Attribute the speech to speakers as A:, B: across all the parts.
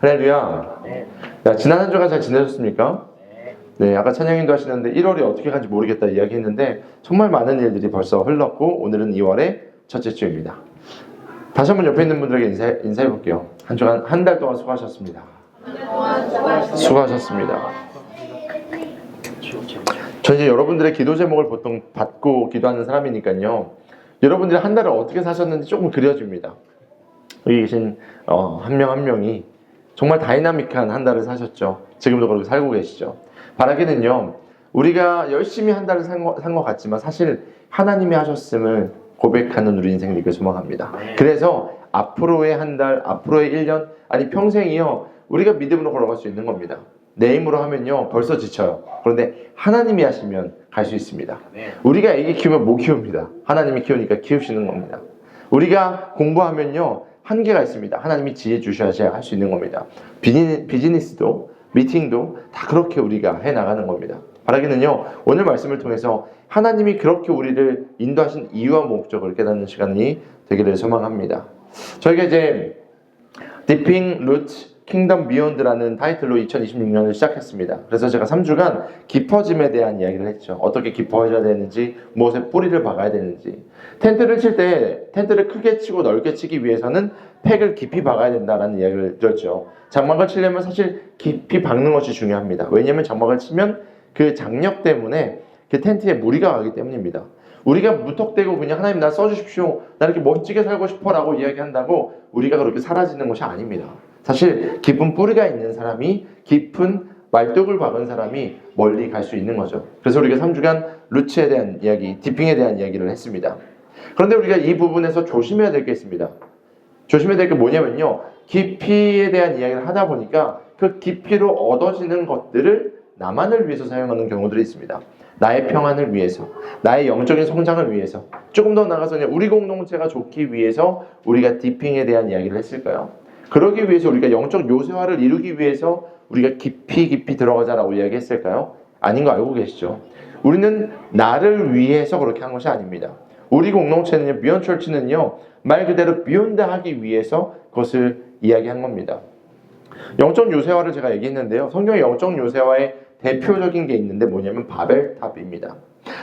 A: 할렐루야. 야, 지난 한 주간 잘 지내셨습니까? 네, 아까 찬양인도 하시는데 1월이 어떻게 간지 모르겠다 이야기했는데 정말 많은 일들이 벌써 흘렀고 오늘은 2월의 첫째 주입니다. 다시 한번 옆에 있는 분들에게 인사해 볼게요. 한 주간 한 달 동안 수고하셨습니다. 수고하셨습니다. 저 이제 여러분들의 기도 제목을 보통 받고 기도하는 사람이니까요. 여러분들이 한 달을 어떻게 사셨는지 조금 그려집니다. 여기 계신 한 명 한 명이 정말 다이나믹한 한 달을 사셨죠. 지금도 그렇게 살고 계시죠. 바라기는요, 우리가 열심히 한 달을 산 것 같지만 사실 하나님이 하셨음을 고백하는 우리 인생 되길 소망합니다. 그래서 앞으로의 한 달, 앞으로의 1년, 아니 평생이요, 우리가 믿음으로 걸어갈 수 있는 겁니다. 내 힘으로 하면요 벌써 지쳐요. 그런데 하나님이 하시면 갈 수 있습니다. 우리가 애기 키우면 못 키웁니다. 하나님이 키우니까 키우시는 겁니다. 우리가 공부하면요 한계가 있습니다. 하나님이 지혜 주셔야 할 수 있는 겁니다. 비즈니스도 미팅도 다 그렇게 우리가 해나가는 겁니다. 바라기는요 오늘 말씀을 통해서 하나님이 그렇게 우리를 인도하신 이유와 목적을 깨닫는 시간이 되기를 소망합니다. 저희가 이제 Deeping Roots Kingdom Beyond라는 타이틀로 2026년을 시작했습니다. 그래서 제가 3주간 깊어짐에 대한 이야기를 했죠. 어떻게 깊어져야 되는지, 무엇에 뿌리를 박아야 되는지. 텐트를 칠 때 텐트를 크게 치고 넓게 치기 위해서는 팩을 깊이 박아야 된다는 이야기를 들었죠. 장막을 치려면 사실 깊이 박는 것이 중요합니다. 왜냐하면 장막을 치면 그 장력 때문에 그 텐트에 무리가 가기 때문입니다. 우리가 무턱대고 그냥 하나님 나 써주십시오, 나 이렇게 멋지게 살고 싶어 라고 이야기한다고 우리가 그렇게 사라지는 것이 아닙니다. 사실 깊은 뿌리가 있는 사람이, 깊은 말뚝을 박은 사람이 멀리 갈 수 있는 거죠. 그래서 우리가 3주간 루츠에 대한 이야기, 디핑에 대한 이야기를 했습니다. 그런데 우리가 이 부분에서 조심해야 될 게 있습니다. 조심해야 될 게 뭐냐면요, 깊이에 대한 이야기를 하다 보니까 그 깊이로 얻어지는 것들을 나만을 위해서 사용하는 경우들이 있습니다. 나의 평안을 위해서, 나의 영적인 성장을 위해서, 조금 더 나아가서 그냥 우리 공동체가 좋기 위해서 우리가 디핑에 대한 이야기를 했을까요? 그러기 위해서 우리가 영적 요새화를 이루기 위해서 우리가 깊이 들어가자라고 이야기했을까요? 아닌 거 알고 계시죠? 우리는 나를 위해서 그렇게 한 것이 아닙니다. 우리 공동체는요, 비욘드 철치는요, 말 그대로 비욘드 하기 위해서 그것을 이야기한 겁니다. 영적 요새화를 제가 얘기했는데요. 성경의 영적 요새화의 대표적인 게 있는데 뭐냐면 바벨탑입니다.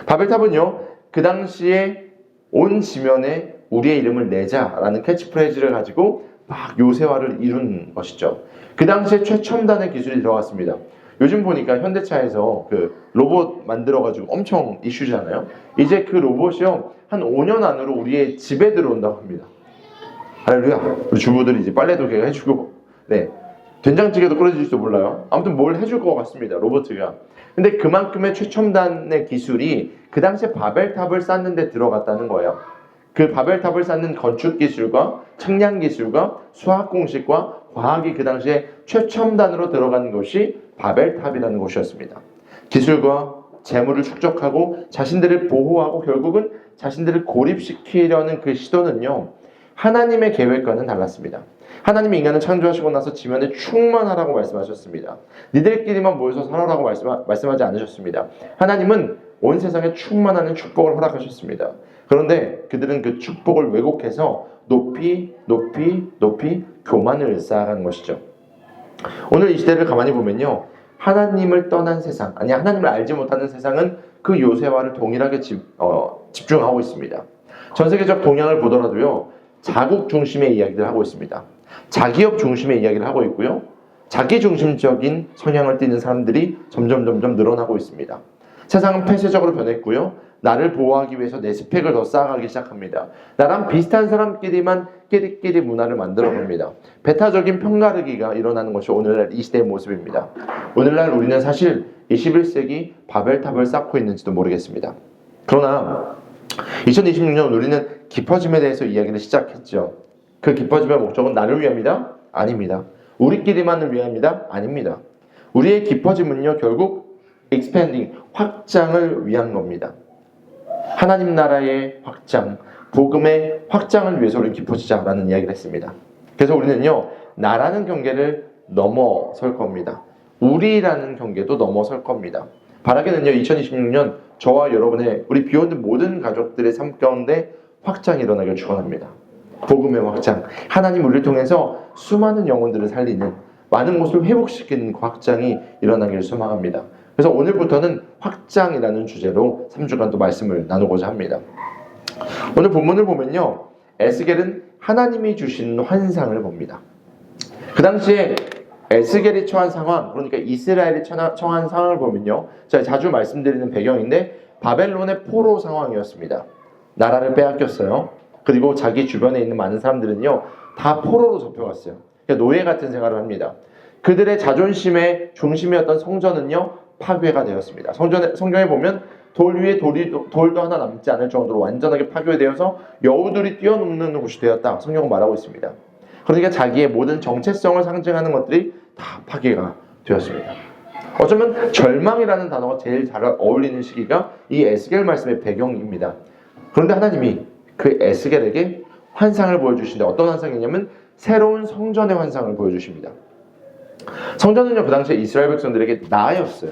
A: 바벨탑은요, 그 당시에 온 지면에 우리의 이름을 내자라는 캐치프레이즈를 가지고 막 요새화를 이룬 것이죠. 그 당시에 최첨단의 기술이 들어갔습니다. 요즘 보니까 현대차에서 그 로봇 만들어가지고 엄청 이슈잖아요. 이제 그 로봇이요, 한 5년 안으로 우리의 집에 들어온다고 합니다. 할렐루야. 우리 주부들이 이제 빨래도 걔가 해주고, 네, 된장찌개도 끓여줄지도 몰라요. 아무튼 뭘 해줄 것 같습니다, 로봇가. 근데 그만큼의 최첨단의 기술이 그 당시에 바벨탑을 쌓는 데 들어갔다는 거예요. 그 바벨탑을 쌓는 건축 기술과 측량 기술과 수학 공식과 과학이 그 당시에 최첨단으로 들어간 것이 바벨탑이라는 곳이었습니다. 기술과 재물을 축적하고 자신들을 보호하고 결국은 자신들을 고립시키려는 그 시도는요, 하나님의 계획과는 달랐습니다. 하나님이 인간을 창조하시고 나서 지면에 충만하라고 말씀하셨습니다. 니들끼리만 모여서 살아라고 말씀하지 않으셨습니다. 하나님은 온 세상에 충만하는 축복을 허락하셨습니다. 그런데 그들은 그 축복을 왜곡해서 높이 교만을 쌓아간 것이죠. 오늘 이 시대를 가만히 보면요, 하나님을 떠난 세상, 아니 하나님을 알지 못하는 세상은 그 요새화를 동일하게 집중하고 있습니다. 전 세계적 동향을 보더라도요, 자국 중심의 이야기를 하고 있습니다. 자기업 중심의 이야기를 하고 있고요, 자기 중심적인 성향을 띠는 사람들이 점점 늘어나고 있습니다. 세상은 폐쇄적으로 변했고요, 나를 보호하기 위해서 내 스펙을 더 쌓아가기 시작합니다. 나랑 비슷한 사람끼리만 끼리끼리 문화를 만들어 봅니다. 배타적인 편가르기가 일어나는 것이 오늘날 이 시대의 모습입니다. 오늘날 우리는 사실 21세기 바벨탑을 쌓고 있는지도 모르겠습니다. 그러나 2026년 우리는 깊어짐에 대해서 이야기를 시작했죠. 그 깊어짐의 목적은 나를 위함이다? 아닙니다. 우리끼리만을 위함이다? 아닙니다. 우리의 깊어짐은요, 결국 expanding, 확장을 위한 겁니다. 하나님 나라의 확장, 복음의 확장을 위해서 우리는 깊어지자라는 이야기를 했습니다. 그래서 우리는요, 나라는 경계를 넘어설 겁니다. 우리라는 경계도 넘어설 겁니다. 바라기는요, 2026년 저와 여러분의, 우리 비욘드 모든 가족들의 삶 가운데 확장이 일어나길 축원합니다. 복음의 확장, 하나님 우리를 통해서 수많은 영혼들을 살리는, 많은 곳을 회복시키는 그 확장이 일어나기를 소망합니다. 그래서 오늘부터는 확장이라는 주제로 3주간 또 말씀을 나누고자 합니다. 오늘 본문을 보면요, 에스겔은 하나님이 주신 환상을 봅니다. 그 당시에 에스겔이 처한 상황, 그러니까 이스라엘이 처한 상황을 보면요, 제가 자주 말씀드리는 배경인데 바벨론의 포로 상황이었습니다. 나라를 빼앗겼어요. 그리고 자기 주변에 있는 많은 사람들은요, 다 포로로 잡혀갔어요. 그러니까 노예 같은 생활을 합니다. 그들의 자존심의 중심이었던 성전은요, 파괴가 되었습니다. 성경에 보면 돌 위에 돌도 하나 남지 않을 정도로 완전하게 파괴되어서 여우들이 뛰어넘는 곳이 되었다. 성경은 말하고 있습니다. 그러니까 자기의 모든 정체성을 상징하는 것들이 다 파괴가 되었습니다. 어쩌면 절망이라는 단어가 제일 잘 어울리는 시기가 이 에스겔 말씀의 배경입니다. 그런데 하나님이 그 에스겔에게 환상을 보여주시는데 어떤 환상이냐면 새로운 성전의 환상을 보여주십니다. 성전은요, 그 당시에 이스라엘 백성들에게 나였어요.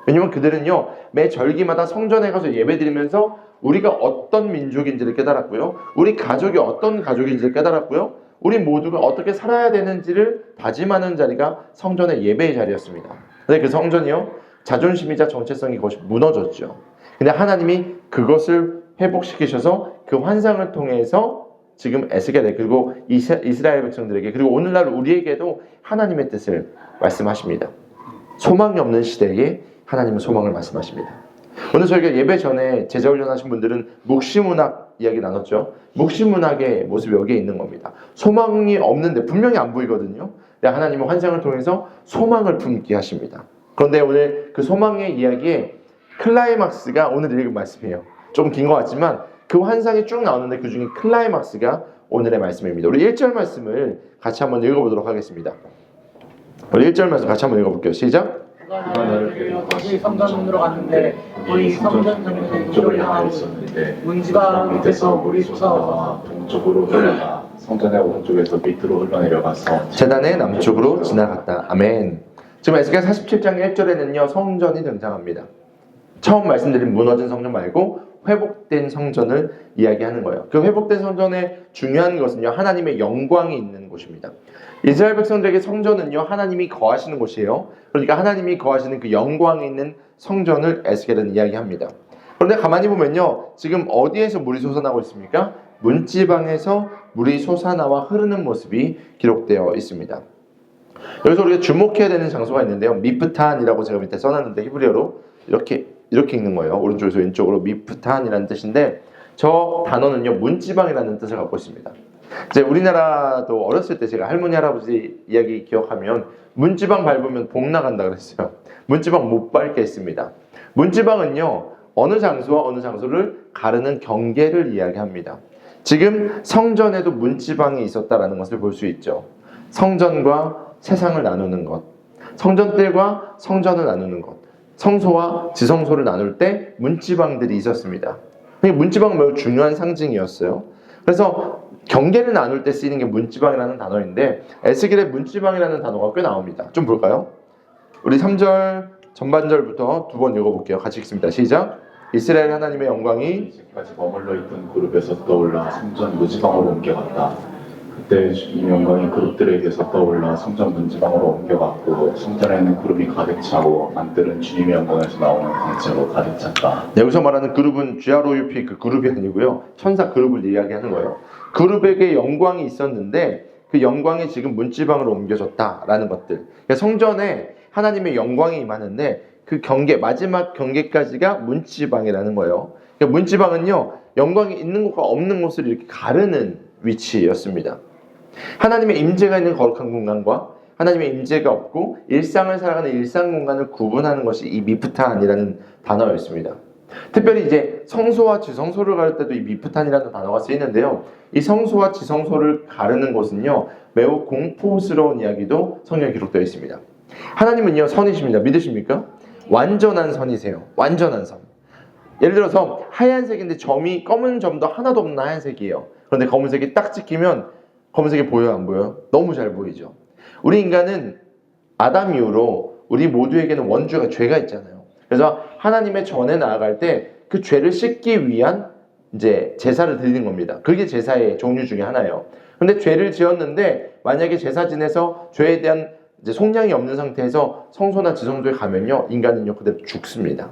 A: 왜냐면 그들은요, 매 절기마다 성전에 가서 예배드리면서 우리가 어떤 민족인지를 깨달았고요, 우리 가족이 어떤 가족인지를 깨달았고요, 우리 모두가 어떻게 살아야 되는지를 다짐하는 자리가 성전의 예배의 자리였습니다. 근데 그 성전이요, 자존심이자 정체성이 그것이 무너졌죠. 근데 하나님이 그것을 회복시키셔서 그 환상을 통해서 지금 에스겔에, 그리고 이스라엘 백성들에게, 그리고 오늘날 우리에게도 하나님의 뜻을 말씀하십니다. 소망이 없는 시대에 하나님은 소망을 말씀하십니다. 오늘 저희가 예배 전에 제자훈련하신 분들은 묵시문학 이야기 나눴죠. 묵시문학의 모습이 여기에 있는 겁니다. 소망이 없는데 분명히 안 보이거든요. 근데 하나님은 환상을 통해서 소망을 품게 하십니다. 그런데 오늘 그 소망의 이야기의 클라이막스가 오늘 읽은 말씀이에요. 좀 긴 것 같지만 그 환상이 쭉 나오는데 그 중에 클라이막스가 오늘의 말씀입니다. 우리 1절 말씀을 같이 한번 읽어보도록 하겠습니다. 우리 1절 말씀 같이 한번 읽어볼게요. 시작!
B: 그가 나를 데려 다시 성전으로 갔는데 우리 성전 전면에 이쪽을 향하고 있었는데 문지방 밑에서 물이 솟아와 동쪽으로 흘러가 성전의 오른쪽에서 밑으로 흘러내려가서
A: 제단의 남쪽으로 지나갔다. 아멘. 지금 에스겔 47장 1절에는요, 성전이 등장합니다. 처음 말씀드린 무너진 성전 말고 회복된 성전을 이야기하는 거예요. 그 회복된 성전의 중요한 것은요, 하나님의 영광이 있는 곳입니다. 이스라엘 백성들에게 성전은요, 하나님이 거하시는 곳이에요. 그러니까 하나님이 거하시는 그 영광이 있는 성전을 에스겔은 이야기합니다. 그런데 가만히 보면요, 지금 어디에서 물이 솟아나고 있습니까? 문지방에서 물이 솟아나와 흐르는 모습이 기록되어 있습니다. 여기서 우리가 주목해야 되는 장소가 있는데요, 미프탄이라고 제가 밑에 써놨는데 히브리어로 이렇게 읽는 거예요. 오른쪽에서 왼쪽으로 미프탄이라는 뜻인데, 저 단어는요, 문지방이라는 뜻을 갖고 있습니다. 이제 우리나라도 어렸을 때 제가 할머니 할아버지 이야기 기억하면 문지방 밟으면 복 나간다 그랬어요. 문지방 못 밟게 했습니다. 문지방은요, 어느 장소와 어느 장소를 가르는 경계를 이야기합니다. 지금 성전에도 문지방이 있었다라는 것을 볼 수 있죠. 성전과 세상을 나누는 것, 성전뜰과 성전을 나누는 것, 성소와 지성소를 나눌 때 문지방들이 있었습니다. 문지방은 매우 중요한 상징이었어요. 그래서 경계를 나눌 때 쓰이는 게 문지방이라는 단어인데, 에스겔의 문지방이라는 단어가 꽤 나옵니다. 좀 볼까요? 우리 3절 전반절부터 두 번 읽어볼게요. 같이 읽습니다. 시작! 이스라엘 하나님의 영광이
B: 지금까지 머물러 있던 그룹에서 떠올라 성전 문지방으로 옮겨갔다. 그때 이 영광이 그룹들에게서 떠올라 성전 문지방으로 옮겨갔고 성전에는 구름이 가득 차고 안뜰은 주님의 영광에서 나오는 광채로 가득 찼다.
A: 네, 여기서 말하는 그룹은 GROUP 그 그룹이 아니고요, 천사 그룹을 이야기하는 거예요. 그룹에게 영광이 있었는데 그 영광이 지금 문지방으로 옮겨졌다라는 것들. 그러니까 성전에 하나님의 영광이 임하는데 그 경계, 마지막 경계까지가 문지방이라는 거예요. 그러니까 문지방은요, 영광이 있는 곳과 없는 곳을 이렇게 가르는 위치였습니다. 하나님의 임재가 있는 거룩한 공간과 하나님의 임재가 없고 일상을 살아가는 일상 공간을 구분하는 것이 이 미프탄이라는 단어였습니다. 특별히 이제 성소와 지성소를 가를 때도 이 미프탄이라는 단어가 쓰이는데요, 이 성소와 지성소를 가르는 곳은요, 매우 공포스러운 이야기도 성경에 기록되어 있습니다. 하나님은요, 선이십니다. 믿으십니까? 완전한 선이세요. 완전한 선. 예를 들어서 하얀색인데 점이, 검은 점도 하나도 없는 하얀색이에요. 그런데 검은색이 딱 찍히면 검은색이 보여요, 안 보여요? 너무 잘 보이죠. 우리 인간은 아담 이후로 우리 모두에게는 원죄가, 죄가 있잖아요. 그래서 하나님의 전에 나아갈 때 그 죄를 씻기 위한 이제 제사를 드리는 겁니다. 그게 제사의 종류 중에 하나예요. 근데 죄를 지었는데 만약에 제사 지내서 죄에 대한 이제 속량이 없는 상태에서 성소나 지성소에 가면요, 인간은요 그대로 죽습니다.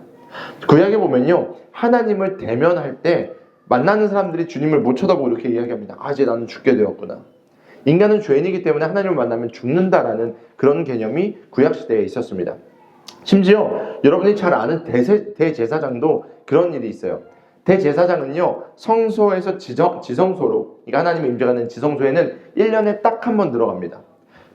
A: 구약에 보면요, 하나님을 대면할 때 만나는 사람들이 주님을 못 쳐다보고 이렇게 이야기합니다. 아, 이제 나는 죽게 되었구나. 인간은 죄인이기 때문에 하나님을 만나면 죽는다라는 그런 개념이 구약시대에 있었습니다. 심지어 여러분이 잘 아는 대제사장도 그런 일이 있어요. 대제사장은요, 성소에서 지성소로, 그러니까 하나님의 임재가 있는 지성소에는 1년에 딱 한 번 들어갑니다.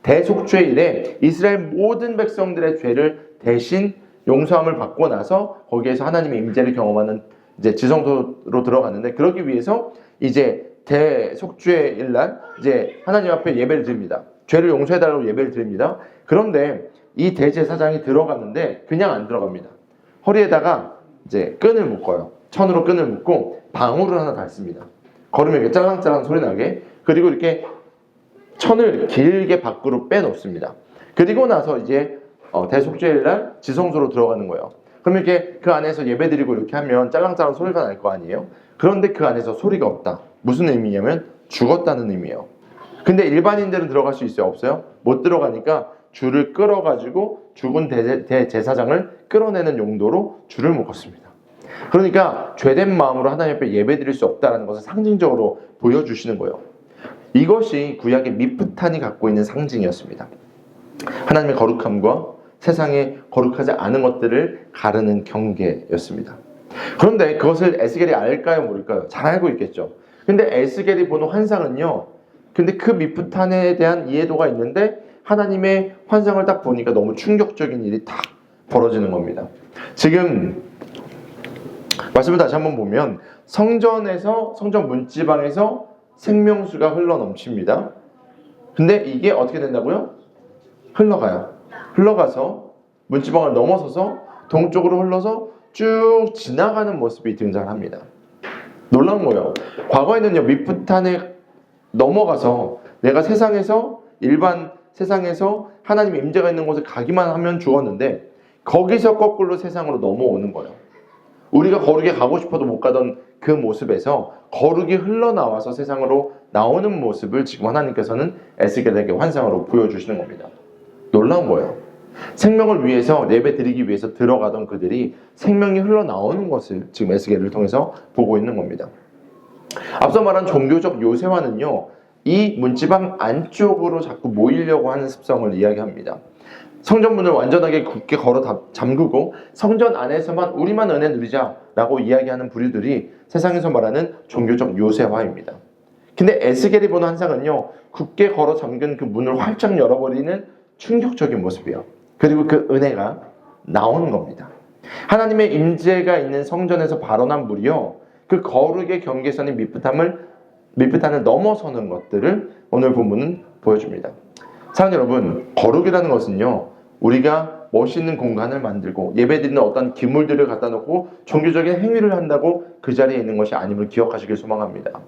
A: 대속죄일에 이스라엘 모든 백성들의 죄를 대신 용서함을 받고 나서 거기에서 하나님의 임재를 경험하는 이제 지성소로 들어가는데, 그러기 위해서 이제 대속죄일 날 이제 하나님 앞에 예배를 드립니다. 죄를 용서해달라고 예배를 드립니다. 그런데 이 대제사장이 들어갔는데 그냥 안 들어갑니다. 허리에다가 이제 끈을 묶어요. 천으로 끈을 묶고 방울을 하나 달습니다. 걸으면 이렇게 짤랑짤랑 소리 나게. 그리고 이렇게 천을 길게 밖으로 빼놓습니다. 그리고 나서 이제 대속죄일날 지성소로 들어가는 거예요. 그럼 이렇게 그 안에서 예배드리고 이렇게 하면 짤랑짤랑 소리가 날 거 아니에요? 그런데 그 안에서 소리가 없다. 무슨 의미냐면 죽었다는 의미예요. 근데 일반인들은 들어갈 수 있어요? 없어요? 못 들어가니까 줄을 끌어가지고 죽은 대제사장을 끌어내는 용도로 줄을 묶었습니다. 그러니까 죄된 마음으로 하나님 앞에 예배드릴 수 없다는 것을 상징적으로 보여주시는 거예요. 이것이 구약의 미프탄이 갖고 있는 상징이었습니다. 하나님의 거룩함과 세상의 거룩하지 않은 것들을 가르는 경계였습니다. 그런데 그것을 에스겔이 알까요, 모를까요? 잘 알고 있겠죠. 근데 에스겔이 보는 환상은요, 근데 그 미프탄에 대한 이해도가 있는데 하나님의 환상을 딱 보니까 너무 충격적인 일이 딱 벌어지는 겁니다. 지금 말씀을 다시 한번 보면 성전 문지방에서 생명수가 흘러 넘칩니다. 근데 이게 어떻게 된다고요? 흘러가서 문지방을 넘어서서 동쪽으로 흘러서 쭉 지나가는 모습이 등장합니다. 놀라운 거예요. 과거에는요, 미프탄에 넘어가서 내가 일반 세상에서 하나님의 임재가 있는 곳에 가기만 하면 죽었는데, 거기서 거꾸로 세상으로 넘어오는 거예요. 우리가 거룩에 가고 싶어도 못 가던 그 모습에서 거룩이 흘러나와서 세상으로 나오는 모습을 지금 하나님께서는 에스겔에게 환상으로 보여주시는 겁니다. 놀라운 거예요. 생명을 위해서, 예배 드리기 위해서 들어가던 그들이 생명이 흘러나오는 것을 지금 에스겔을 통해서 보고 있는 겁니다. 앞서 말한 종교적 요새화는요, 이 문지방 안쪽으로 자꾸 모이려고 하는 습성을 이야기합니다. 성전문을 완전하게 굳게 걸어 잠그고 성전 안에서만 우리만 은혜 누리자라고 이야기하는 부류들이 세상에서 말하는 종교적 요새화입니다. 근데 에스겔이 보는 환상은요, 굳게 걸어 잠근 그 문을 활짝 열어버리는 충격적인 모습이에요. 그리고 그 은혜가 나오는 겁니다. 하나님의 임재가 있는 성전에서 발원한 물이요, 그 거룩의 경계선인 미프탄을 넘어서는 것들을 오늘 본문은 보여줍니다. 사랑하는 여러분, 거룩이라는 것은요, 우리가 멋있는 공간을 만들고 예배드리는 어떤 기물들을 갖다 놓고 종교적인 행위를 한다고 그 자리에 있는 것이 아님을 기억하시길 소망합니다.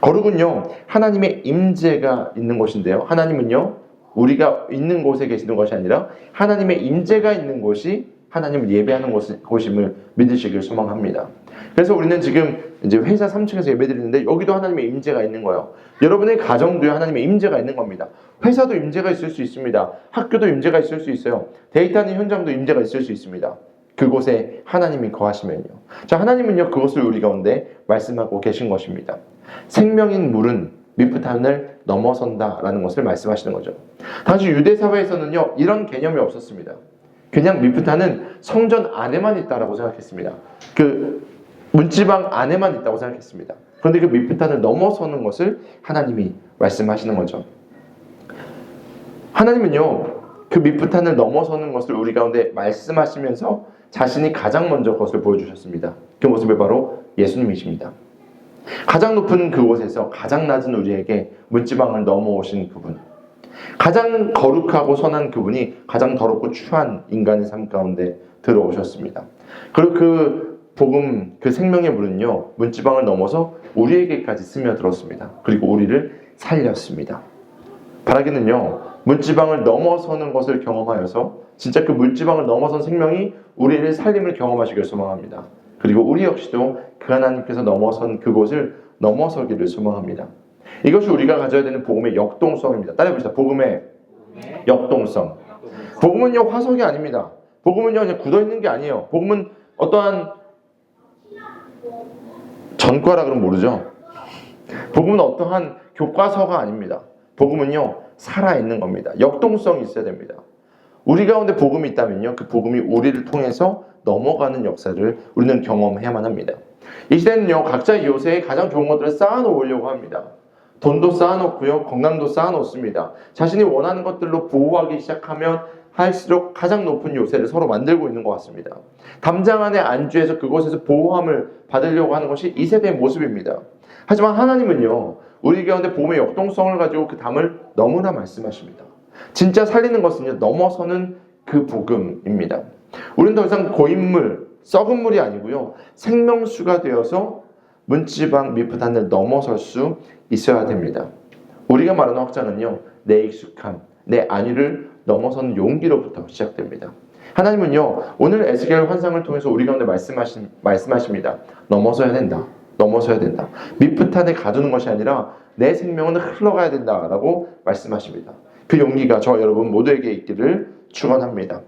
A: 거룩은요, 하나님의 임재가 있는 곳인데요, 하나님은요, 우리가 있는 곳에 계시는 것이 아니라 하나님의 임재가 있는 곳이 하나님을 예배하는 곳임을 믿으시길 소망합니다. 그래서 우리는 지금 이제 회사 3층에서 예배드리는데 여기도 하나님의 임재가 있는 거예요. 여러분의 가정도 하나님의 임재가 있는 겁니다. 회사도 임재가 있을 수 있습니다. 학교도 임재가 있을 수 있어요. 데이트하는 현장도 임재가 있을 수 있습니다. 그곳에 하나님이 거하시면요. 자, 하나님은요, 그것을 우리 가운데 말씀하고 계신 것입니다. 생명인 물은 미프탄을 넘어선다라는 것을 말씀하시는 거죠. 당시 유대 사회에서는요, 이런 개념이 없었습니다. 그냥 미프탄은 성전 안에만 있다라고 생각했습니다. 그 문지방 안에만 있다고 생각했습니다. 그런데 그 미프탄을 넘어서는 것을 하나님이 말씀하시는 거죠. 하나님은요, 그 미프탄을 넘어서는 것을 우리 가운데 말씀하시면서 자신이 가장 먼저 그것을 보여주셨습니다. 그 모습이 바로 예수님이십니다. 가장 높은 그곳에서 가장 낮은 우리에게 문지방을 넘어오신 그분, 가장 거룩하고 선한 그분이 가장 더럽고 추한 인간의 삶 가운데 들어오셨습니다. 그리고 그 복음, 그 생명의 물은요, 문지방을 넘어서 우리에게까지 스며들었습니다. 그리고 우리를 살렸습니다. 바라기는요, 문지방을 넘어서는 것을 경험하여서 진짜 그 문지방을 넘어선 생명이 우리를 살림을 경험하시길 소망합니다. 그리고 우리 역시도 그 하나님께서 넘어선 그곳을 넘어서기를 소망합니다. 이것이 우리가 가져야 되는 복음의 역동성입니다. 따라해봅시다. 복음의 역동성. 복음은요 화석이 아닙니다. 복음은요 그냥 굳어있는 게 아니에요. 복음은 어떠한 전과라 그러면 모르죠. 복음은 어떠한 교과서가 아닙니다. 복음은요 살아있는 겁니다. 역동성이 있어야 됩니다. 우리 가운데 복음이 있다면요 그 복음이 우리를 통해서 넘어가는 역사를 우리는 경험해야만 합니다. 이 시대는요 각자 요새에 가장 좋은 것들을 쌓아놓으려고 합니다. 돈도 쌓아놓고요 건강도 쌓아놓습니다. 자신이 원하는 것들로 보호하기 시작하면 할수록 가장 높은 요새를 서로 만들고 있는 것 같습니다. 담장 안에 안주해서 그곳에서 보호함을 받으려고 하는 것이 이 세대의 모습입니다. 하지만 하나님은요 우리 가운데 복음의 역동성을 가지고 그 담을 너무나 말씀하십니다. 진짜 살리는 것은요 넘어서는 그 복음입니다. 우리는 더 이상 고인물, 썩은 물이 아니고요 생명수가 되어서 문지방 미프 하늘을 넘어설 수 있어야 됩니다. 우리가 말하는 확장은요 내 익숙함, 내 안위를 넘어서는 용기로부터 시작됩니다. 하나님은요 오늘 에스겔 환상을 통해서 우리 가운데 말씀하십니다. 넘어서야 된다. 넘어서야 된다. 미프탄에 가두는 것이 아니라 내 생명은 흘러가야 된다라고 말씀하십니다. 그 용기가 저 여러분 모두에게 있기를 축원합니다.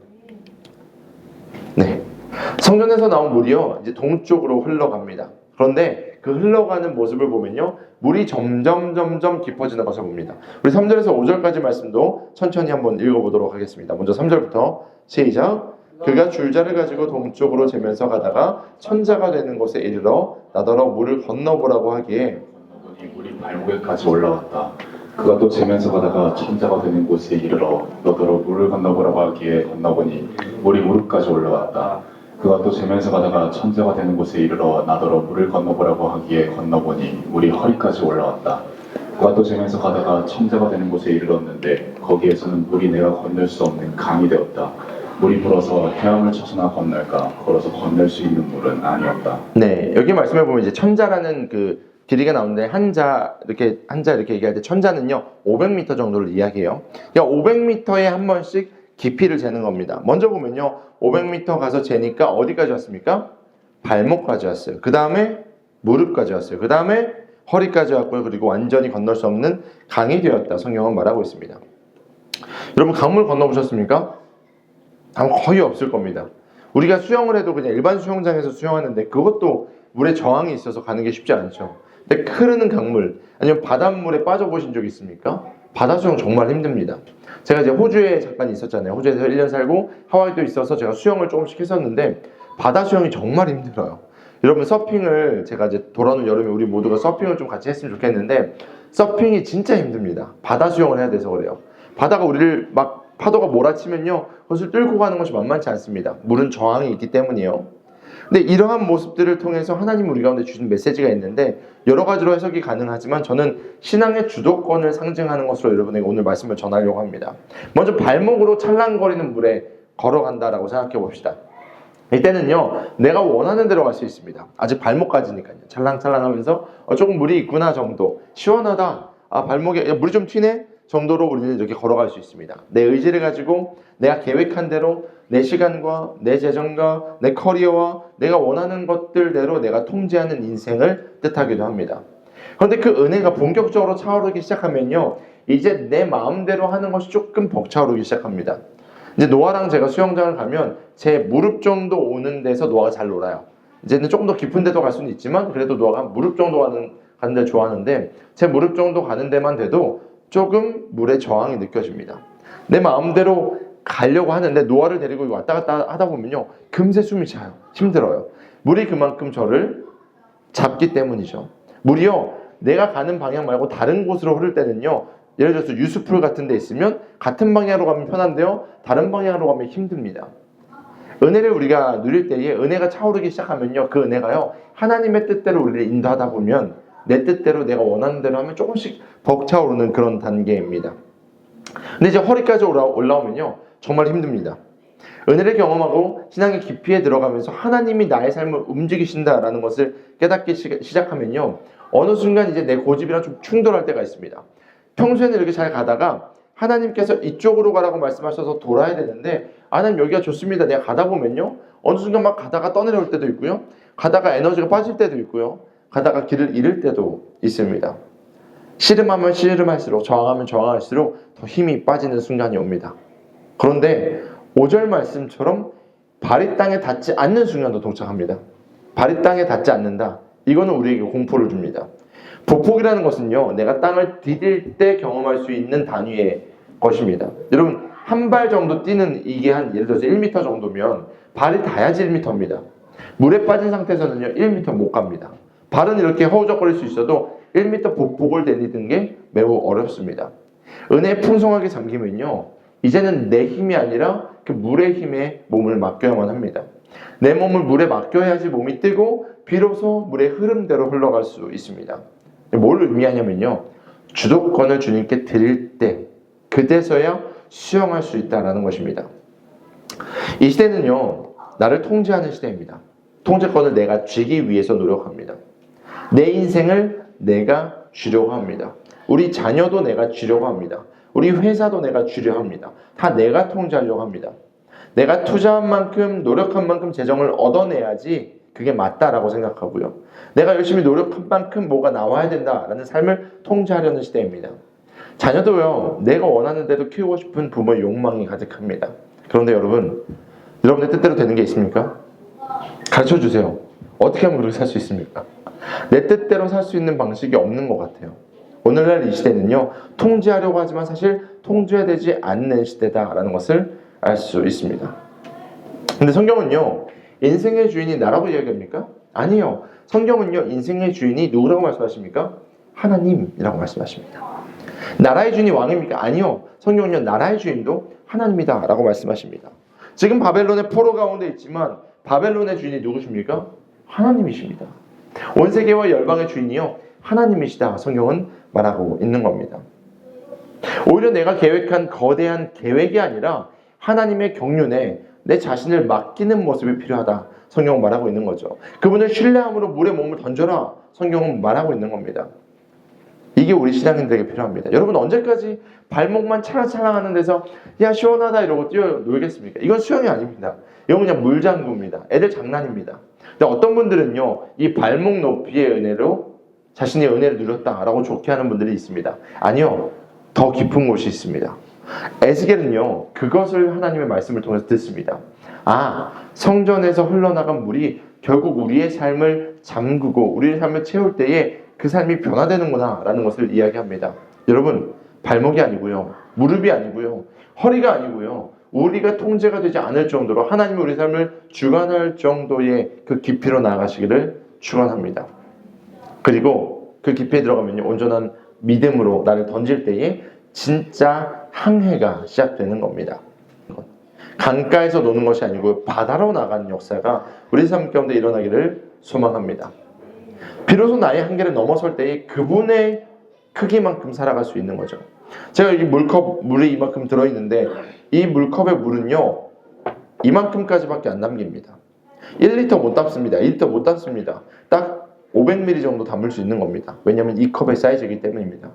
A: 네, 성전에서 나온 물이요 이제 동쪽으로 흘러갑니다. 그런데 그 흘러가는 모습을 보면요 물이 점점 깊어지는 것을 봅니다. 우리 3절에서 5절까지 말씀도 천천히 한번 읽어보도록 하겠습니다. 먼저 3절부터 시작. 그가 줄자를 가지고 동쪽으로 재면서 가다가 천자가 되는 곳에 이르러 나더러 물을 건너보라고 하기에
B: 건너보니 물이 발목에까지 올라왔다. 그가 또 재면서 가다가 천자가 되는 곳에 이르러 너더러 물을 건너보라고 하기에 건너보니 물이 무릎까지 올라왔다. 그가 또 재면서 가다가 천자가 되는 곳에 이르러 나더러 물을 건너보라고 하기에 건너보니 물이 허리까지 올라왔다. 그가 또 재면서 가다가 천자가 되는 곳에 이르렀는데 거기에서는 물이 내가 건널 수 없는 강이 되었다. 물이 불어서 해안을 쳐서나 건널까 걸어서 건널 수 있는 물은 아니었다.
A: 네, 여기 말씀해 보면 이제 천자라는 그 길이가 나오는데 한자 이렇게 얘기할 때 천자는요 500m 정도를 이야기해요. 그러니까 500m에 한 번씩 깊이를 재는 겁니다. 먼저 보면요 500m 가서 재니까 어디까지 왔습니까? 발목까지 왔어요. 그 다음에 무릎까지 왔어요. 그 다음에 허리까지 왔고요. 그리고 완전히 건널 수 없는 강이 되었다. 성경은 말하고 있습니다. 여러분 강물 건너보셨습니까? 거의 없을 겁니다. 우리가 수영을 해도 그냥 일반 수영장에서 수영하는데 그것도 물에 저항이 있어서 가는 게 쉽지 않죠. 근데 흐르는 강물 아니면 바닷물에 빠져보신 적 있습니까? 바다 수영 정말 힘듭니다. 제가 이제 호주에 잠깐 있었잖아요. 호주에서 1년 살고 하와이도 있어서 제가 수영을 조금씩 했었는데 바다 수영이 정말 힘들어요. 여러분 서핑을 제가 이제 돌아오는 여름에 우리 모두가 서핑을 좀 같이 했으면 좋겠는데 서핑이 진짜 힘듭니다. 바다 수영을 해야 돼서 그래요. 바다가 우리를 막 파도가 몰아치면요 그것을 뚫고 가는 것이 만만치 않습니다. 물은 저항이 있기 때문이에요. 근데 이러한 모습들을 통해서 하나님 우리 가운데 주신 메시지가 있는데 여러 가지로 해석이 가능하지만 저는 신앙의 주도권을 상징하는 것으로 여러분에게 오늘 말씀을 전하려고 합니다. 먼저 발목으로 찰랑거리는 물에 걸어간다라고 생각해 봅시다. 이때는요 내가 원하는 대로 갈 수 있습니다. 아직 발목까지니까요. 찰랑찰랑하면서 조금 물이 있구나 정도, 시원하다, 발목에 물이 좀 튀네 정도로 우리는 이렇게 걸어갈 수 있습니다. 내 의지를 가지고 내가 계획한 대로 내 시간과 내 재정과 내 커리어와 내가 원하는 것들대로 내가 통제하는 인생을 뜻하기도 합니다. 그런데 그 은혜가 본격적으로 차오르기 시작하면요 이제 내 마음대로 하는 것이 조금 벅차오르기 시작합니다. 이제 노아랑 제가 수영장을 가면 제 무릎 정도 오는 데서 노아가 잘 놀아요. 이제는 조금 더 깊은 데도 갈 수는 있지만 그래도 노아가 무릎 정도 가는 데를 좋아하는데 제 무릎 정도 가는 데만 돼도 조금 물의 저항이 느껴집니다. 내 마음대로 가려고 하는데 노아를 데리고 왔다 갔다 하다 보면요 금세 숨이 차요. 힘들어요. 물이 그만큼 저를 잡기 때문이죠. 물이요 내가 가는 방향 말고 다른 곳으로 흐를 때는요 예를 들어서 유수풀 같은 데 있으면 같은 방향으로 가면 편한데요 다른 방향으로 가면 힘듭니다. 은혜를 우리가 누릴 때에 은혜가 차오르기 시작하면요 그 은혜가요 하나님의 뜻대로 우리를 인도하다 보면 내 뜻대로 내가 원하는 대로 하면 조금씩 벅차오르는 그런 단계입니다. 근데 이제 허리까지 올라오면요 정말 힘듭니다. 은혜를 경험하고 신앙의 깊이에 들어가면서 하나님이 나의 삶을 움직이신다라는 것을 깨닫기 시작하면요 어느 순간 이제 내 고집이랑 좀 충돌할 때가 있습니다. 평소에는 이렇게 잘 가다가 하나님께서 이쪽으로 가라고 말씀하셔서 돌아야 되는데 하나님 여기가 좋습니다. 내가 가다 보면요 어느 순간 막 가다가 떠내려올 때도 있고요 가다가 에너지가 빠질 때도 있고요 가다가 길을 잃을 때도 있습니다. 씨름하면 씨름할수록 저항하면 저항할수록 더 힘이 빠지는 순간이 옵니다. 그런데 5절 말씀처럼 발이 땅에 닿지 않는 순간도 동참합니다. 발이 땅에 닿지 않는다. 이거는 우리에게 공포를 줍니다. 보폭이라는 것은요, 내가 땅을 디딜 때 경험할 수 있는 단위의 것입니다. 여러분, 한 발 정도 뛰는 이게 한 예를 들어서 1m 정도면 발이 닿아야지 1m입니다. 물에 빠진 상태에서는요 1m 못 갑니다. 발은 이렇게 허우적거릴 수 있어도 1m 보폭을 내딛는 게 매우 어렵습니다. 은혜에 풍성하게 잠기면요 이제는 내 힘이 아니라 그 물의 힘에 몸을 맡겨야만 합니다. 내 몸을 물에 맡겨야지 몸이 뜨고 비로소 물의 흐름대로 흘러갈 수 있습니다. 뭘 의미하냐면요, 주도권을 주님께 드릴 때 그때서야 수용할 수 있다는 것입니다. 이 시대는요 나를 통제하는 시대입니다. 통제권을 내가 쥐기 위해서 노력합니다. 내 인생을 내가 쥐려고 합니다. 우리 자녀도 내가 쥐려고 합니다. 우리 회사도 내가 쥐려 합니다. 다 내가 통제하려고 합니다. 내가 투자한 만큼 노력한 만큼 재정을 얻어내야지 그게 맞다라고 생각하고요. 내가 열심히 노력한 만큼 뭐가 나와야 된다라는 삶을 통제하려는 시대입니다. 자녀도요 내가 원하는 대로 키우고 싶은 부모의 욕망이 가득합니다. 그런데 여러분의 뜻대로 되는 게 있습니까? 가르쳐주세요. 어떻게 하면 그렇게 살 수 있습니까? 내 뜻대로 살 수 있는 방식이 없는 것 같아요. 오늘날 이 시대는요 통제하려고 하지만 사실 통제되지 않는 시대다라는 것을 알 수 있습니다. 근데 성경은요 인생의 주인이 나라고 이야기합니까? 아니요. 성경은요 인생의 주인이 누구라고 말씀하십니까? 하나님이라고 말씀하십니다. 나라의 주인이 왕입니까? 아니요. 성경은요 나라의 주인도 하나님이다 라고 말씀하십니다. 지금 바벨론의 포로 가운데 있지만 바벨론의 주인이 누구십니까? 하나님이십니다. 온 세계와 열방의 주인이요 하나님이시다 성경은 말하고 있는 겁니다. 오히려 내가 계획한 거대한 계획이 아니라 하나님의 경륜에 내 자신을 맡기는 모습이 필요하다 성경은 말하고 있는 거죠. 그분을 신뢰함으로 물에 몸을 던져라 성경은 말하고 있는 겁니다. 이게 우리 신앙인들에게 필요합니다. 여러분 언제까지 발목만 찰랑찰랑하는 데서 야 시원하다 이러고 뛰어놀겠습니까? 이건 수영이 아닙니다. 이건 그냥 물장구입니다. 애들 장난입니다. 근데 어떤 분들은요 이 발목 높이의 은혜로 자신의 은혜를 누렸다라고 좋게 하는 분들이 있습니다. 아니요, 더 깊은 곳이 있습니다. 에스겔은요 그것을 하나님의 말씀을 통해서 듣습니다. 아, 성전에서 흘러나간 물이 결국 우리의 삶을 잠그고 우리의 삶을 채울 때에 그 삶이 변화되는구나 라는 것을 이야기합니다. 여러분, 발목이 아니고요, 무릎이 아니고요, 허리가 아니고요, 우리가 통제가 되지 않을 정도로 하나님이 우리 삶을 주관할 정도의 그 깊이로 나아가시기를 축원합니다. 그리고 그 깊이에 들어가면요 온전한 믿음으로 나를 던질 때에 진짜 항해가 시작되는 겁니다. 강가에서 노는 것이 아니고 바다로 나가는 역사가 우리 삶 가운데 일어나기를 소망합니다. 비로소 나의 한계를 넘어설 때에 그분의 크기만큼 살아갈 수 있는 거죠. 제가 여기 물이 이만큼 들어있는데 이 물컵의 물은요 이만큼까지밖에 안 담깁니다. 1리터 못 담습니다. 2리터 못 담습니다. 딱 500ml 정도 담을 수 있는 겁니다. 왜냐하면 이 컵의 사이즈이기 때문입니다.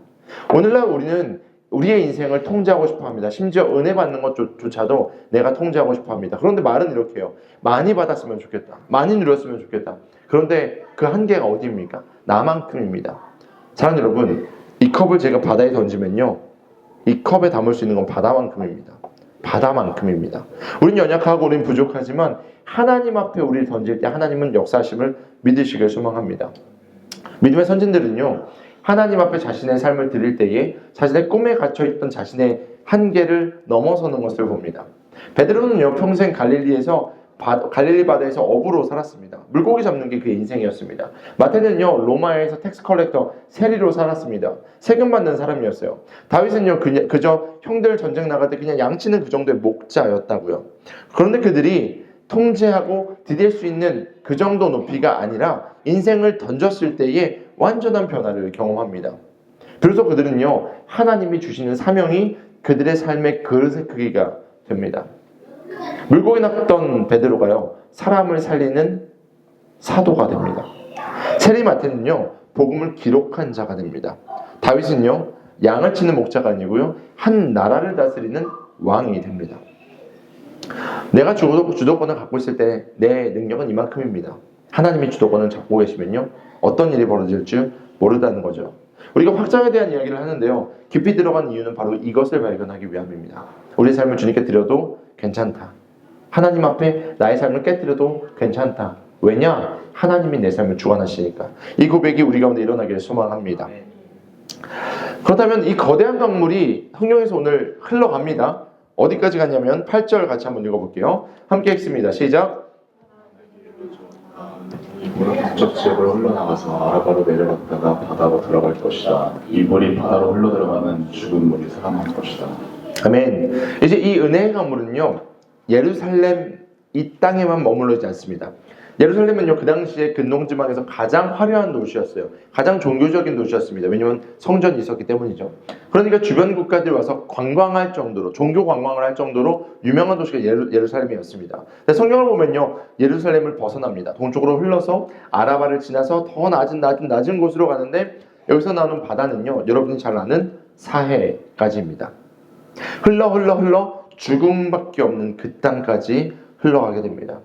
A: 오늘날 우리는 우리의 인생을 통제하고 싶어 합니다. 심지어 은혜 받는 것조차도 내가 통제하고 싶어 합니다. 그런데 말은 이렇게 해요. 많이 받았으면 좋겠다. 많이 누렸으면 좋겠다. 그런데 그 한계가 어디입니까? 나만큼입니다. 사랑하는 여러분, 이 컵을 제가 바다에 던지면요 이 컵에 담을 수 있는 건 바다만큼입니다. 바다만큼입니다. 우린 연약하고 우린 부족하지만 하나님 앞에 우리를 던질 때 하나님은 역사하심을 믿으시길 소망합니다. 믿음의 선진들은요 하나님 앞에 자신의 삶을 드릴 때에 자신의 꿈에 갇혀있던 자신의 한계를 넘어서는 것을 봅니다. 베드로는요 평생 갈릴리 바다에서 어부로 살았습니다. 물고기 잡는 게 그의 인생이었습니다. 마태는요 로마에서 텍스 컬렉터 세리로 살았습니다. 세금 받는 사람이었어요. 다윗은요 그저 형들 전쟁 나갈 때 그냥 양치는 그 정도의 목자였다고요. 그런데 그들이 통제하고 디딜 수 있는 그 정도 높이가 아니라 인생을 던졌을 때에 완전한 변화를 경험합니다. 그래서 그들은요 하나님이 주시는 사명이 그들의 삶의 그릇의 크기가 됩니다. 물고기 낚던 베드로가요 사람을 살리는 사도가 됩니다. 세리마태는요 복음을 기록한 자가 됩니다. 다윗은요 양을 치는 목자가 아니고요 한 나라를 다스리는 왕이 됩니다. 내가 주도권을 갖고 있을 때 내 능력은 이만큼입니다. 하나님이 주도권을 잡고 계시면요 어떤 일이 벌어질 줄 모른다는 거죠. 우리가 확장에 대한 이야기를 하는데요 깊이 들어간 이유는 바로 이것을 발견하기 위함입니다. 우리의 삶을 주님께 드려도 괜찮다. 하나님 앞에 나의 삶을 깨뜨려도 괜찮다. 왜냐? 하나님이 내 삶을 주관하시니까. 이 고백이 우리 가운데 일어나기를 소망합니다. 그렇다면 이 거대한 강물이 성경에서 오늘 흘러갑니다. 어디까지 갔냐면 8절 같이 한번 읽어볼게요. 함께 읽습니다. 시작.
B: 이 물은 북쪽 지역으로 흘러나가서 아라바로 내려갔다가 바다로 들어갈 것이다. 이 물이 바다로 흘러들어가면 죽은 물이 살아날 것이다.
A: 아멘. 이제 이 은혜의 강물은요, 예루살렘 이 땅에만 머물러 있지 않습니다. 예루살렘은요, 그 당시에 근동지방에서 가장 화려한 도시였어요. 가장 종교적인 도시였습니다. 왜냐하면 성전이 있었기 때문이죠. 그러니까 주변 국가들이 와서 관광할 정도로, 종교 관광을 할 정도로 유명한 도시가 예루살렘이었습니다. 근데 성경을 보면요, 예루살렘을 벗어납니다. 동쪽으로 흘러서 아라바를 지나서 더 낮은 곳으로 가는데, 여기서 나오는 바다는요, 여러분이 잘 아는 사해까지입니다. 흘러 죽음밖에 없는 그 땅까지 흘러가게 됩니다.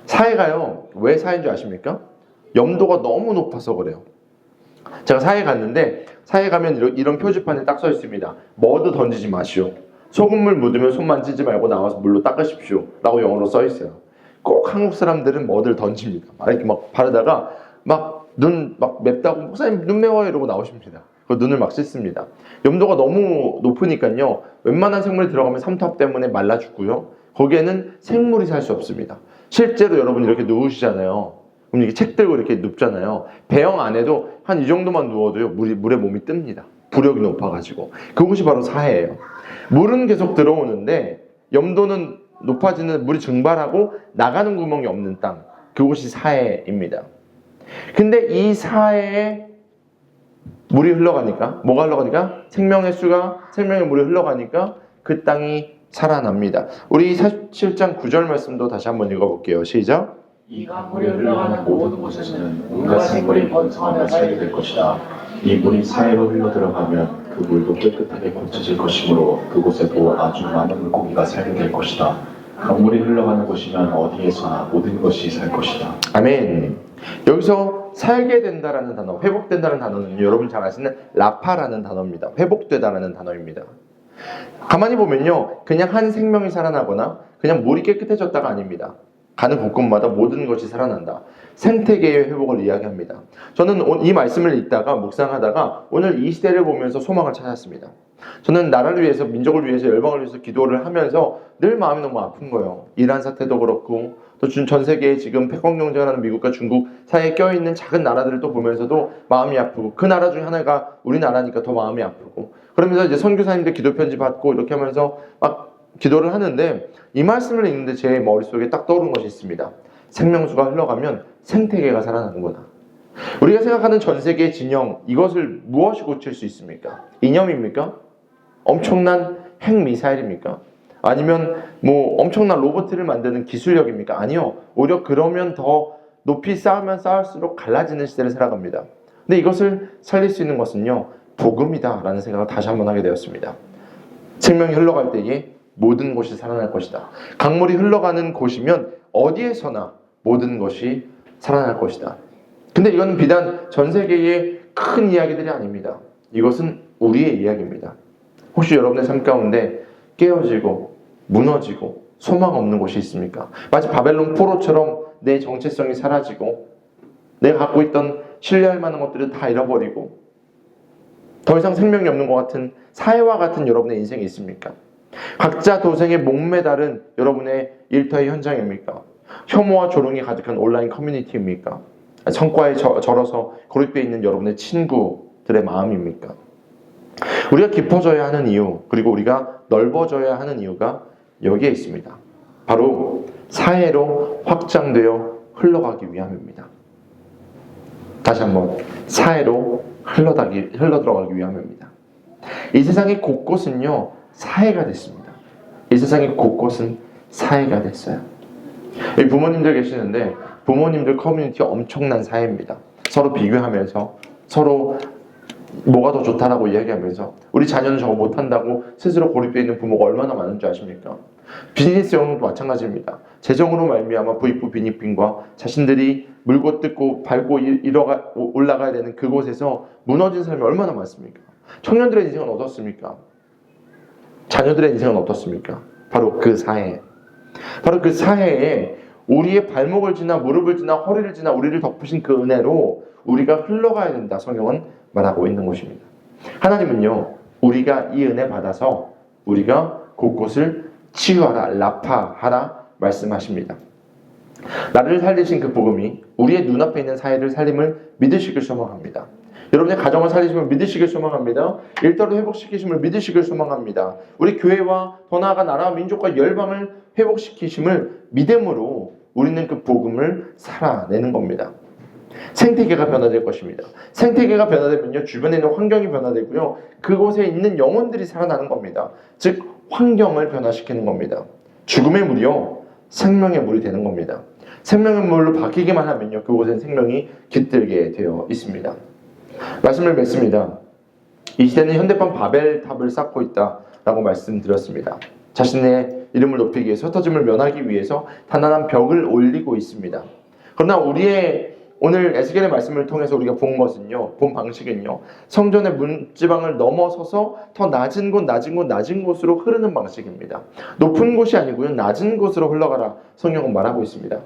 A: 사해가요, 왜 사해인 줄 아십니까? 염도가 너무 높아서 그래요. 제가 사해 갔는데, 사해 가면 이런 표지판에 딱 써 있습니다. 머드 던지지 마시오. 소금물 묻으면 손 만지지 말고 나와서 물로 닦으십시오. 라고 영어로 써 있어요. 꼭 한국 사람들은 머드를 던집니다. 이렇게 막 바르다가 눈 맵다고 목사님 눈 매워요 이러고 나오십니다. 그 눈을 막 씻습니다. 염도가 너무 높으니까요, 웬만한 생물이 들어가면 삼투압 때문에 말라 죽고요, 거기에는 생물이 살 수 없습니다. 실제로 여러분 이렇게 누우시잖아요. 그럼 이렇게 책 들고 이렇게 눕잖아요. 배영 안에도 한 이 정도만 누워도요, 물에 몸이 뜹니다. 부력이 높아가지고. 그곳이 바로 사해예요. 물은 계속 들어오는데 염도는 높아지는, 물이 증발하고 나가는 구멍이 없는 땅, 그곳이 사해입니다. 근데 이 사해에 물이 흘러가니까, 뭐가 흘러가니까? 생명의 물이 흘러가니까 그 땅이 살아납니다. 우리 47장 9절 말씀도 다시 한번 읽어볼게요. 시작.
B: 이 강물이 흘러가는 모든 곳에서는 온갖 생물이 번성하며 살게 될 것이다. 이 물이 사해로 흘러들어가면 그 물도 깨끗하게 고쳐질 것이므로 그곳에도 아주 많은 물고기가 살게 될 것이다. 강물이 흘러가는 곳이면 어디에서나 모든 것이 살 것이다.
A: 아멘. 여기서 살게 된다라는 단어, 회복된다는 단어는 여러분 잘 아시는 라파라는 단어입니다. 회복되다라는 단어입니다. 가만히 보면요, 그냥 한 생명이 살아나거나 그냥 물이 깨끗해졌다가 아닙니다. 가는 곳곳마다 모든 것이 살아난다. 생태계의 회복을 이야기합니다. 저는 이 말씀을 읽다가 묵상하다가 오늘 이 시대를 보면서 소망을 찾았습니다. 저는 나라를 위해서, 민족을 위해서, 열방을 위해서 기도를 하면서 늘 마음이 너무 아픈 거예요. 이란 사태도 그렇고, 또 전 세계에 지금 패권 경쟁을 하는 미국과 중국 사이에 껴있는 작은 나라들을 또 보면서도 마음이 아프고, 그 나라 중에 하나가 우리나라니까 더 마음이 아프고, 그러면서 이제 선교사님들 기도 편지 받고 이렇게 하면서 막 기도를 하는데, 이 말씀을 읽는데 제 머릿속에 딱 떠오른 것이 있습니다. 생명수가 흘러가면 생태계가 살아나는구나. 우리가 생각하는 전 세계의 진영, 이것을 무엇이 고칠 수 있습니까? 이념입니까? 엄청난 핵미사일입니까? 아니면 엄청난 로봇을 만드는 기술력입니까? 아니요. 오히려 그러면 더 높이 쌓으면 쌓을수록 갈라지는 시대를 살아갑니다. 근데 이것을 살릴 수 있는 것은요, 복음이다 라는 생각을 다시 한번 하게 되었습니다. 생명이 흘러갈 때에 모든 것이 살아날 것이다. 강물이 흘러가는 곳이면 어디에서나 모든 것이 살아날 것이다. 근데 이건 비단 전 세계의 큰 이야기들이 아닙니다. 이것은 우리의 이야기입니다. 혹시 여러분의 삶 가운데 깨어지고 무너지고 소망 없는 곳이 있습니까? 마치 바벨론 포로처럼 내 정체성이 사라지고 내가 갖고 있던 신뢰할 만한 것들을 다 잃어버리고 더 이상 생명이 없는 것 같은 사해와 같은 여러분의 인생이 있습니까? 각자 도생에 목매다른 여러분의 일터의 현장입니까? 혐오와 조롱이 가득한 온라인 커뮤니티입니까? 성과에 절어서 고립되어 있는 여러분의 친구들의 마음입니까? 우리가 깊어져야 하는 이유, 그리고 우리가 넓어져야 하는 이유가 여기에 있습니다. 바로 사해로 확장되어 흘러가기 위함입니다. 다시 한번, 사해로 흘러들어가기 위함입니다. 이 세상의 곳곳은요, 사해가 됐습니다. 이 세상의 곳곳은 사해가 됐어요. 여기 부모님들 계시는데, 부모님들 커뮤니티 엄청난 사해입니다. 서로 비교하면서, 서로 뭐가 더 좋다라고 이야기하면서, 우리 자녀는 저거 못한다고 스스로 고립되어 있는 부모가 얼마나 많은 줄 아십니까? 비즈니스 영역도 마찬가지입니다. 재정으로 말미암아 부익부 빈익빈과 자신들이 물고 뜯고 밟고 올라가야 되는 그곳에서 무너진 사람이 얼마나 많습니까? 청년들의 인생은 어떻습니까? 자녀들의 인생은 어떻습니까? 바로 그 사해. 바로 그 사해에 우리의 발목을 지나 무릎을 지나 허리를 지나 우리를 덮으신 그 은혜로 우리가 흘러가야 된다. 성경은 말하고 있는 것입니다. 하나님은요, 우리가 이 은혜 받아서 우리가 곳곳을 치유하라, 라파하라 말씀하십니다. 나를 살리신 그 복음이 우리의 눈앞에 있는 사회를 살림을 믿으시길 소망합니다. 여러분의 가정을 살리심을 믿으시길 소망합니다. 일터를 회복시키심을 믿으시길 소망합니다. 우리 교회와 더 나아가 나라와 민족과 열방을 회복시키심을 믿음으로 우리는 그 복음을 살아내는 겁니다. 생태계가 변화될 것입니다. 생태계가 변화되면요, 주변에 있는 환경이 변화되고요, 그곳에 있는 영혼들이 살아나는 겁니다. 즉 환경을 변화시키는 겁니다. 죽음의 물이요, 생명의 물이 되는 겁니다. 생명의 물로 바뀌기만 하면요, 그곳엔 생명이 깃들게 되어 있습니다. 말씀을 맺습니다. 이 시대는 현대판 바벨탑을 쌓고 있다라고 말씀드렸습니다. 자신의 이름을 높이기 위해서, 흩어짐을 면하기 위해서 단단한 벽을 올리고 있습니다. 그러나 우리의 오늘 에스겔의 말씀을 통해서 우리가 본 것은요, 본 방식은요, 성전의 문지방을 넘어서서 더 낮은 곳으로 흐르는 방식입니다. 높은 곳이 아니고요, 낮은 곳으로 흘러가라 성경은 말하고 있습니다.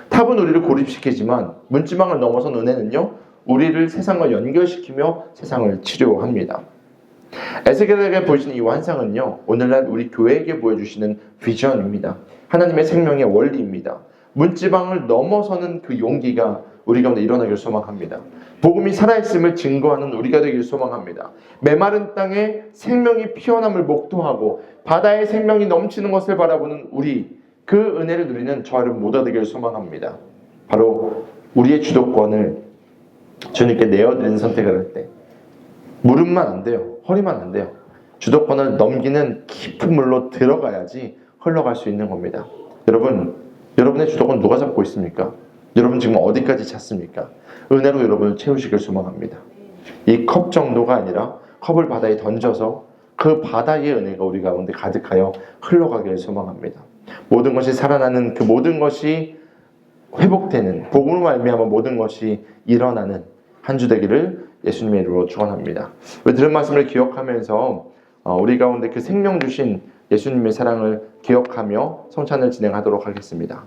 A: 탑은 우리를 고립시키지만 문지방을 넘어선 은혜는요, 우리를 세상과 연결시키며 세상을 치료합니다. 에스겔에게 보여주신 이 환상은요, 오늘날 우리 교회에게 보여주시는 비전입니다. 하나님의 생명의 원리입니다. 문지방을 넘어서는 그 용기가 우리 가운데 일어나길 소망합니다. 복음이 살아있음을 증거하는 우리가 되길 소망합니다. 메마른 땅에 생명이 피어남을 목도하고 바다의 생명이 넘치는 것을 바라보는 우리, 그 은혜를 누리는 저와 여러분 모두가 되길 소망합니다. 바로 우리의 주도권을 주님께 내어드리는 선택을 할 때 무릎만 안 돼요. 허리만 안 돼요. 주도권을 넘기는 깊은 물로 들어가야지 흘러갈 수 있는 겁니다. 여러분의 주도권 누가 잡고 있습니까? 여러분 지금 어디까지 찼습니까? 은혜로 여러분을 채우시길 소망합니다. 이 컵 정도가 아니라 컵을 바다에 던져서 그 바다의 은혜가 우리 가운데 가득하여 흘러가기를 소망합니다. 모든 것이 살아나는, 그 모든 것이 회복되는, 복음으로 말미암아 모든 것이 일어나는 한 주 되기를 예수님의 이름으로 축원합니다. 우리 들은 말씀을 기억하면서 우리 가운데 그 생명 주신 예수님의 사랑을 기억하며 성찬을 진행하도록 하겠습니다.